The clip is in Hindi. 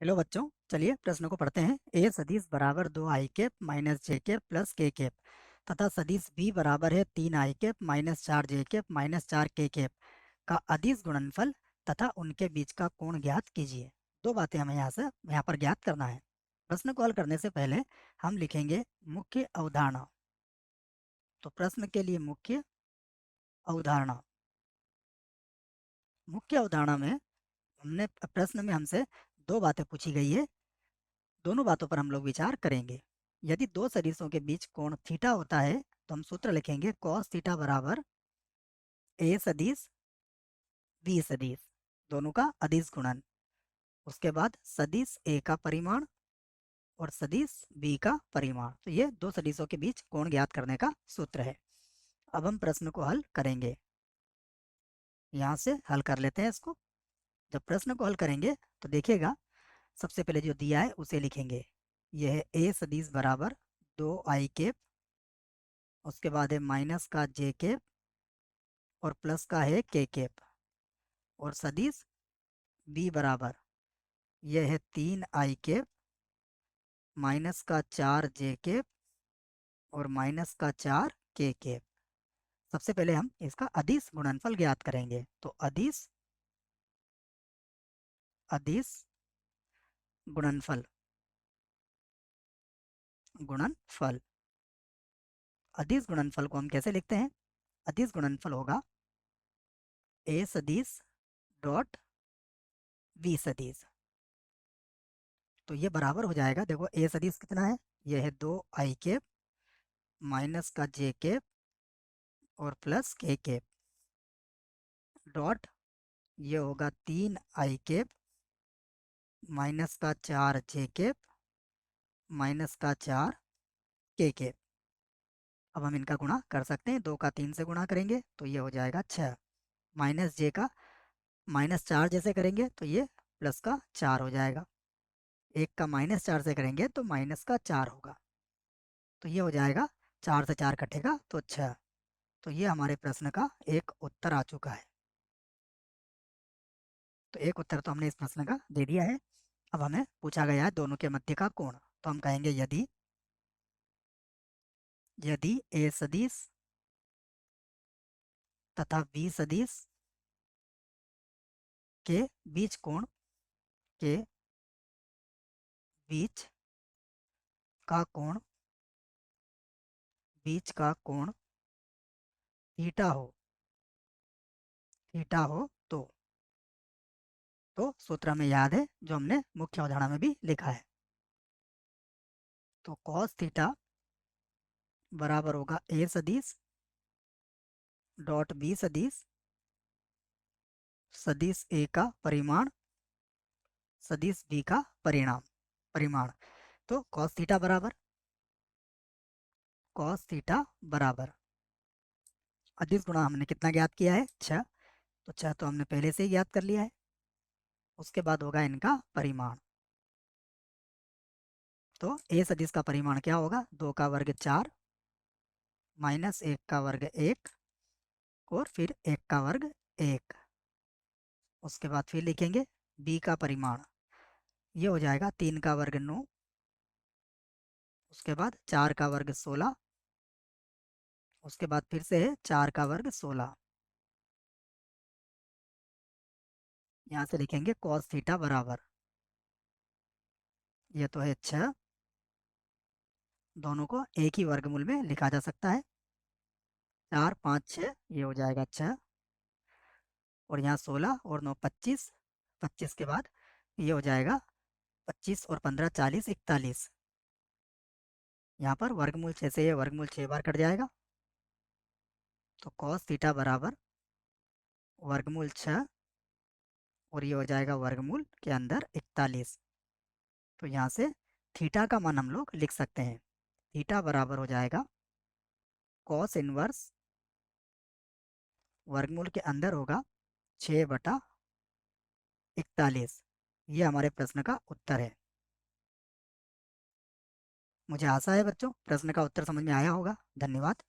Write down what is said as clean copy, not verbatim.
हेलो बच्चों, चलिए प्रश्न को पढ़ते हैं। ए सदिश बराबर 2 i cap minus J cap plus के कैप तथा सदिश बी बराबर है 3 i cap minus 4 J cap minus 4 के कैप का अदिश गुणनफल तथा उनके बीच का कोण ज्ञात कीजिए। दो बातें हमें यहाँ पर ज्ञात करना है। प्रश्न को हल करने से पहले हम लिखेंगे मुख्य अवधारणा। तो प्रश्न के लिए मुख्य अवधारणा, मुख्य अवधारणा में हमने प्रश्न में हमसे दो बातें पूछी गई है। दोनों बातों पर हम लोग विचार करेंगे। यदि दो सदिशों के बीच कोण थीटा होता है तो हम सूत्र लिखेंगे कॉस थीटा बराबर ए सदिश बी सदिश, दोनों का अदिश गुणन। उसके बाद सदिश ए का परिमाण और सदिश बी का परिमाण। तो ये दो सदिशों के बीच कोण ज्ञात करने का सूत्र है। अब हम प्रश्न को हल करेंगे। यहाँ से हल कर लेते हैं इसको। जब प्रश्न को हल करेंगे तो देखिएगा, सबसे पहले जो दिया है उसे लिखेंगे। यह है ए सदिश बराबर 2 i कैप, उसके बाद है माइनस का जे कैप और प्लस का है के कैप, और सदिश बी बराबर यह है 3 i कैप माइनस का 4 जे कैप और माइनस का 4 के कैप। सबसे पहले हम इसका अदिश गुणनफल ज्ञात करेंगे। तो अदिश अदिश गुणनफल गुणनफल अदिश गुणनफल को हम कैसे लिखते हैं? अदिश गुणनफल होगा ए सदिश डॉट बी सदिश। तो ये बराबर हो जाएगा, देखो ए सदिश कितना है, यह है 2 i कैप माइनस का जे कैप और प्लस के कैप डॉट ये होगा 3 i कैप माइनस का 4 जे कैप माइनस का 4 के कैप। अब हम इनका गुणा कर सकते हैं, 2 का 3 से गुणा करेंगे तो ये हो जाएगा 6, माइनस जे का माइनस 4 जैसे करेंगे तो ये प्लस का 4 हो जाएगा, 1 का -4 से करेंगे तो माइनस का 4 होगा। तो ये हो जाएगा, 4 से 4 कटेगा तो 6। तो ये हमारे प्रश्न का एक उत्तर आ चुका है। तो एक उत्तर तो हमने इस प्रश्न का दे दिया है। अब हमें पूछा गया है दोनों के मध्य का कोण। तो हम कहेंगे यदि यदि ए सदिश तथा बी सदिश के बीच कोण के बीच का कोण बीच का कोण थीटा हो तो सूत्र हमें याद है जो हमने मुख्य अवधारणा में भी लिखा है। तो कॉस थीटा बराबर होगा ए सदिश डॉट बी सदिश, सदिश ए का परिमाण सदिश बी का परिमाण। तो कॉस थीटा बराबर अदिश गुणा हमने कितना ज्ञात किया है, 6। तो 6 तो हमने पहले से ही ज्ञात कर लिया है। उसके बाद होगा इनका परिमाण। तो ए सदिश का परिमाण क्या होगा, 2 का वर्ग 4 माइनस 1 का वर्ग 1 और फिर 1 का वर्ग 1। उसके बाद फिर लिखेंगे बी का परिमाण, ये हो जाएगा 3 का वर्ग 9, उसके बाद 4 का वर्ग 16, उसके बाद फिर से है 4 का वर्ग 16। यहाँ से लिखेंगे कॉस थीटा बराबर, ये तो है 6, दोनों को एक ही वर्गमूल में लिखा जा सकता है। 4 5 6 ये हो जाएगा 6, और यहाँ 16 और 9 25, 25 के बाद ये हो जाएगा 25 और 15 40 41। यहाँ पर वर्गमूल 6 से ये वर्गमूल 6 बार कट जाएगा। तो कॉस थीटा बराबर वर्गमूल 6 और ये हो जाएगा वर्गमूल के अंदर 41। तो यहाँ से थीटा का मान हम लोग लिख सकते हैं। थीटा बराबर हो जाएगा कॉस इनवर्स वर्गमूल के अंदर होगा 6/41। ये हमारे प्रश्न का उत्तर है। मुझे आशा है बच्चों प्रश्न का उत्तर समझ में आया होगा। धन्यवाद।